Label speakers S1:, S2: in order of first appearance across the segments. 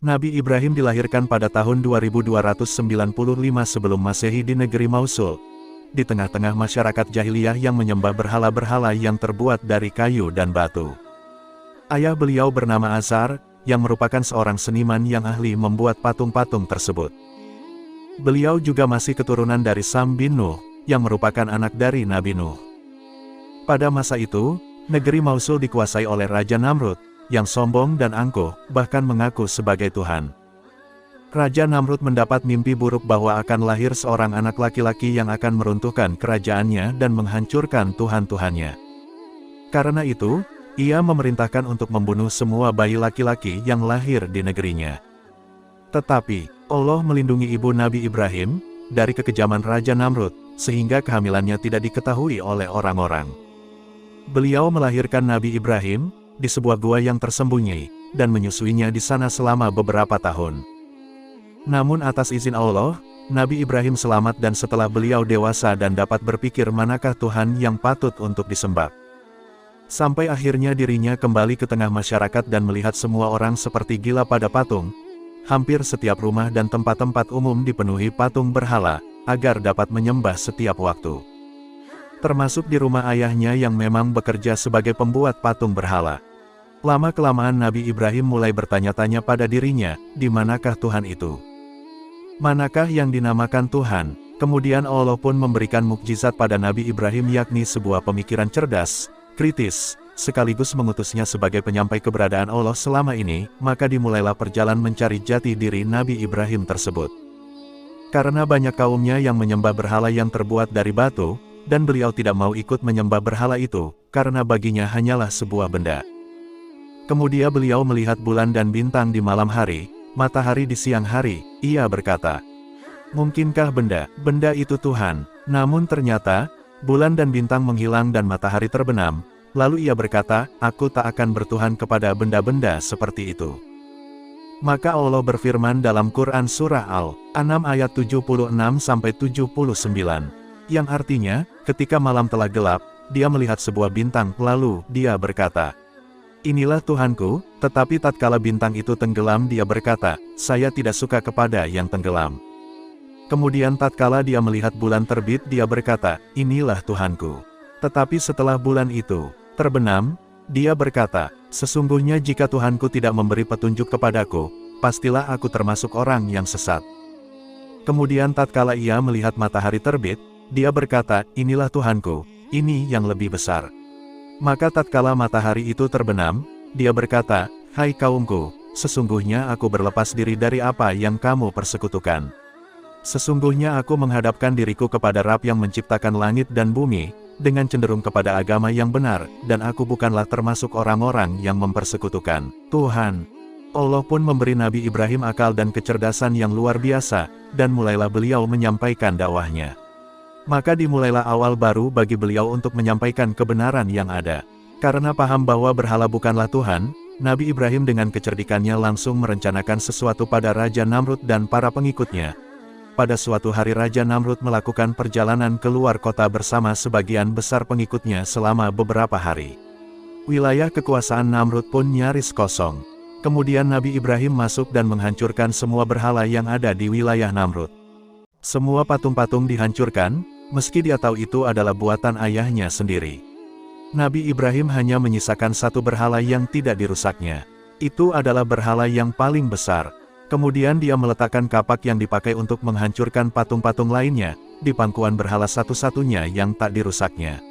S1: Nabi Ibrahim dilahirkan pada tahun 2295 sebelum Masehi di negeri Mausul, di tengah-tengah masyarakat jahiliyah yang menyembah berhala-berhala yang terbuat dari kayu dan batu. Ayah beliau bernama Azar, yang merupakan seorang seniman yang ahli membuat patung-patung tersebut. Beliau juga masih keturunan dari Sam bin Nuh, yang merupakan anak dari Nabi Nuh. Pada masa itu, negeri Mausul dikuasai oleh Raja Namrud, yang sombong dan angkuh, bahkan mengaku sebagai Tuhan. Raja Namrud mendapat mimpi buruk bahwa akan lahir seorang anak laki-laki yang akan meruntuhkan kerajaannya dan menghancurkan tuhan-tuhannya. Karena itu, ia memerintahkan untuk membunuh semua bayi laki-laki yang lahir di negerinya. Tetapi, Allah melindungi ibu Nabi Ibrahim dari kekejaman Raja Namrud, sehingga kehamilannya tidak diketahui oleh orang-orang. Beliau melahirkan Nabi Ibrahim di sebuah gua yang tersembunyi, dan menyusuinya di sana selama beberapa tahun. Namun atas izin Allah, Nabi Ibrahim selamat dan setelah beliau dewasa dan dapat berpikir manakah Tuhan yang patut untuk disembah. Sampai akhirnya dirinya kembali ke tengah masyarakat dan melihat semua orang seperti gila pada patung. Hampir setiap rumah dan tempat-tempat umum dipenuhi patung berhala, agar dapat menyembah setiap waktu. Termasuk di rumah ayahnya yang memang bekerja sebagai pembuat patung berhala. Lama-kelamaan Nabi Ibrahim mulai bertanya-tanya pada dirinya, di manakah Tuhan itu? Manakah yang dinamakan Tuhan? Kemudian Allah pun memberikan mukjizat pada Nabi Ibrahim yakni sebuah pemikiran cerdas, kritis, sekaligus mengutusnya sebagai penyampai keberadaan Allah selama ini, maka dimulailah perjalanan mencari jati diri Nabi Ibrahim tersebut. Karena banyak kaumnya yang menyembah berhala yang terbuat dari batu, dan beliau tidak mau ikut menyembah berhala itu, karena baginya hanyalah sebuah benda. Kemudian beliau melihat bulan dan bintang di malam hari, matahari di siang hari, ia berkata, "Mungkinkah benda itu Tuhan?" Namun ternyata, bulan dan bintang menghilang dan matahari terbenam, lalu ia berkata, "Aku tak akan bertuhan kepada benda-benda seperti itu." Maka Allah berfirman dalam Quran Surah Al-An'am ayat 76-79, yang artinya, ketika malam telah gelap, dia melihat sebuah bintang, lalu dia berkata, "Inilah Tuhanku," tetapi tatkala bintang itu tenggelam dia berkata, "Saya tidak suka kepada yang tenggelam." Kemudian tatkala dia melihat bulan terbit dia berkata, "Inilah Tuhanku." Tetapi setelah bulan itu terbenam, dia berkata, "Sesungguhnya jika Tuhanku tidak memberi petunjuk kepadaku, pastilah aku termasuk orang yang sesat." Kemudian tatkala ia melihat matahari terbit, dia berkata, "Inilah Tuhanku, ini yang lebih besar." Maka tatkala matahari itu terbenam, dia berkata, "Hai kaumku, sesungguhnya aku berlepas diri dari apa yang kamu persekutukan. Sesungguhnya aku menghadapkan diriku kepada Rabb yang menciptakan langit dan bumi, dengan cenderung kepada agama yang benar, dan aku bukanlah termasuk orang-orang yang mempersekutukan Tuhan." Allah pun memberi Nabi Ibrahim akal dan kecerdasan yang luar biasa, dan mulailah beliau menyampaikan dakwahnya. Maka dimulailah awal baru bagi beliau untuk menyampaikan kebenaran yang ada. Karena paham bahwa berhala bukanlah Tuhan, Nabi Ibrahim dengan kecerdikannya langsung merencanakan sesuatu pada Raja Namrud dan para pengikutnya. Pada suatu hari Raja Namrud melakukan perjalanan keluar kota bersama sebagian besar pengikutnya selama beberapa hari. Wilayah kekuasaan Namrud pun nyaris kosong. Kemudian Nabi Ibrahim masuk dan menghancurkan semua berhala yang ada di wilayah Namrud. Semua patung-patung dihancurkan, meski dia tahu itu adalah buatan ayahnya sendiri. Nabi Ibrahim hanya menyisakan satu berhala yang tidak dirusaknya. Itu adalah berhala yang paling besar. Kemudian dia meletakkan kapak yang dipakai untuk menghancurkan patung-patung lainnya, di pangkuan berhala satu-satunya yang tak dirusaknya.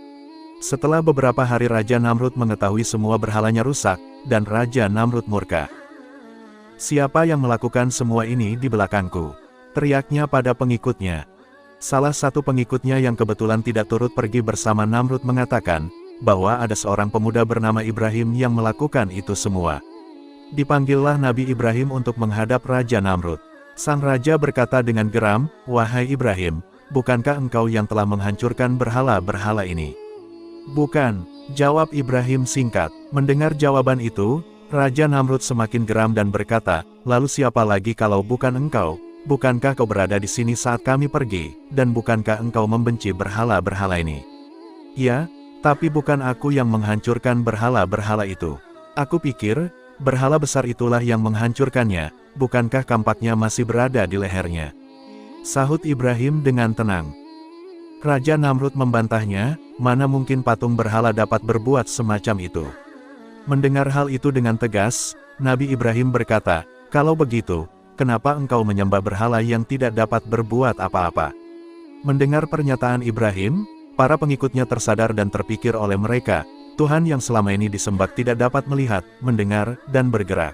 S1: Setelah beberapa hari Raja Namrud mengetahui semua berhalanya rusak, dan Raja Namrud murka. "Siapa yang melakukan semua ini di belakangku?" teriaknya pada pengikutnya. Salah satu pengikutnya yang kebetulan tidak turut pergi bersama Namrud mengatakan, bahwa ada seorang pemuda bernama Ibrahim yang melakukan itu semua. Dipanggillah Nabi Ibrahim untuk menghadap Raja Namrud. Sang Raja berkata dengan geram, "Wahai Ibrahim, bukankah engkau yang telah menghancurkan berhala-berhala ini?" "Bukan," jawab Ibrahim singkat. Mendengar jawaban itu, Raja Namrud semakin geram dan berkata, "Lalu siapa lagi kalau bukan engkau? Bukankah kau berada di sini saat kami pergi, dan bukankah engkau membenci berhala-berhala ini?" "Ya, tapi bukan aku yang menghancurkan berhala-berhala itu. Aku pikir, berhala besar itulah yang menghancurkannya, bukankah kampaknya masih berada di lehernya? Sahut Ibrahim dengan tenang. Raja Namrud membantahnya, mana mungkin patung berhala dapat berbuat semacam itu. Mendengar hal itu dengan tegas, Nabi Ibrahim berkata, "Kalau begitu, kenapa engkau menyembah berhala yang tidak dapat berbuat apa-apa?" Mendengar pernyataan Ibrahim, para pengikutnya tersadar dan terpikir oleh mereka, Tuhan yang selama ini disembah tidak dapat melihat, mendengar, dan bergerak.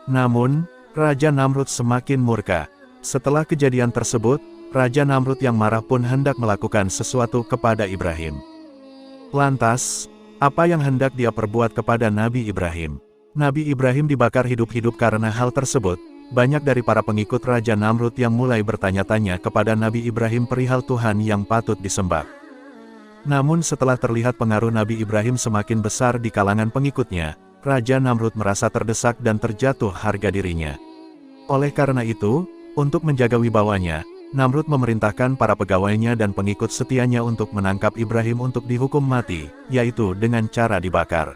S1: Namun, Raja Namrud semakin murka. Setelah kejadian tersebut, Raja Namrud yang marah pun hendak melakukan sesuatu kepada Ibrahim. Lantas, apa yang hendak dia perbuat kepada Nabi Ibrahim? Nabi Ibrahim dibakar hidup-hidup karena hal tersebut. Banyak dari para pengikut Raja Namrud yang mulai bertanya-tanya kepada Nabi Ibrahim perihal Tuhan yang patut disembah. Namun setelah terlihat pengaruh Nabi Ibrahim semakin besar di kalangan pengikutnya, Raja Namrud merasa terdesak dan terjatuh harga dirinya. Oleh karena itu, untuk menjaga wibawanya, Namrud memerintahkan para pegawainya dan pengikut setianya untuk menangkap Ibrahim untuk dihukum mati, yaitu dengan cara dibakar.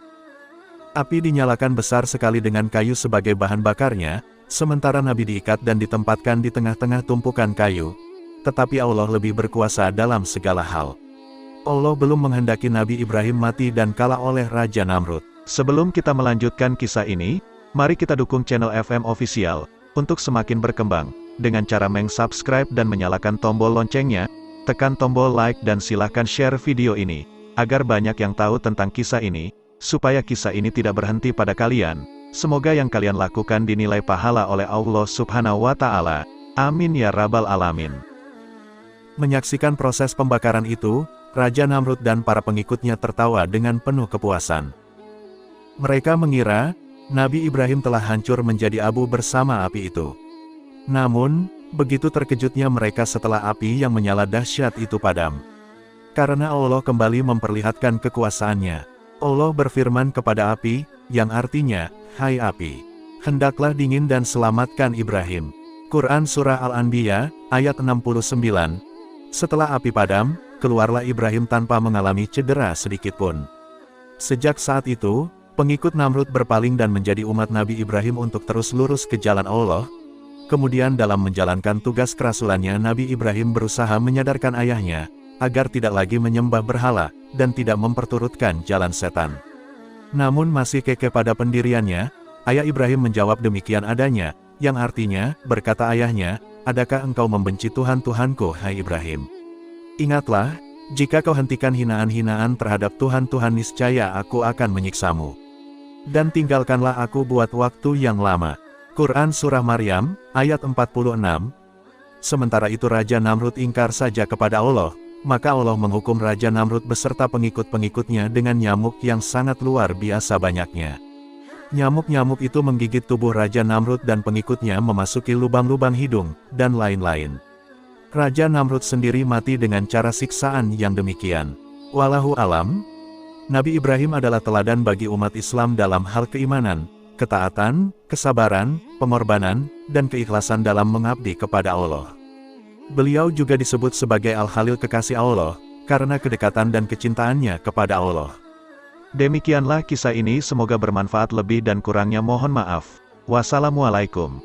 S1: Api dinyalakan besar sekali dengan kayu sebagai bahan bakarnya, sementara Nabi diikat dan ditempatkan di tengah-tengah tumpukan kayu. Tetapi Allah lebih berkuasa dalam segala hal. Allah belum menghendaki Nabi Ibrahim mati dan kalah oleh Raja Namrud. Sebelum kita melanjutkan kisah ini, mari kita dukung channel FM Official, untuk semakin berkembang, dengan cara meng-subscribe dan menyalakan tombol loncengnya, tekan tombol like dan silahkan share video ini, agar banyak yang tahu tentang kisah ini, supaya kisah ini tidak berhenti pada kalian. Semoga yang kalian lakukan dinilai pahala oleh Allah Subhanahu wa Ta'ala. Amin ya Rabbal Alamin. Menyaksikan proses pembakaran itu, Raja Namrud dan para pengikutnya tertawa dengan penuh kepuasan. Mereka mengira, Nabi Ibrahim telah hancur menjadi abu bersama api itu. Namun, begitu terkejutnya mereka setelah api yang menyala dahsyat itu padam. Karena Allah kembali memperlihatkan kekuasaannya. Allah berfirman kepada api, yang artinya, "Hai api, hendaklah dingin dan selamatkan Ibrahim." Quran Surah Al-Anbiya, ayat 69. Setelah api padam, keluarlah Ibrahim tanpa mengalami cedera sedikitpun. Sejak saat itu, pengikut Namrud berpaling dan menjadi umat Nabi Ibrahim untuk terus lurus ke jalan Allah. Kemudian dalam menjalankan tugas kerasulannya, Nabi Ibrahim berusaha menyadarkan ayahnya, agar tidak lagi menyembah berhala, dan tidak memperturutkan jalan setan. Namun masih kekeh pada pendiriannya, ayah Ibrahim menjawab demikian adanya, yang artinya, berkata ayahnya, "Adakah engkau membenci Tuhan-Tuhanku, hai Ibrahim? Ingatlah, jika kau hentikan hinaan-hinaan terhadap Tuhan-Tuhan niscaya aku akan menyiksamu. Dan tinggalkanlah aku buat waktu yang lama." Quran Surah Maryam, ayat 46. Sementara itu Raja Namrud ingkar saja kepada Allah, maka Allah menghukum Raja Namrud beserta pengikut-pengikutnya dengan nyamuk yang sangat luar biasa banyaknya. Nyamuk-nyamuk itu menggigit tubuh Raja Namrud dan pengikutnya memasuki lubang-lubang hidung, dan lain-lain. Raja Namrud sendiri mati dengan cara siksaan yang demikian. Wallahu alam. Nabi Ibrahim adalah teladan bagi umat Islam dalam hal keimanan, ketaatan, kesabaran, pengorbanan, dan keikhlasan dalam mengabdi kepada Allah. Beliau juga disebut sebagai Al-Khalil kekasih Allah, karena kedekatan dan kecintaannya kepada Allah. Demikianlah kisah ini, semoga bermanfaat, lebih dan kurangnya mohon maaf. Wassalamualaikum.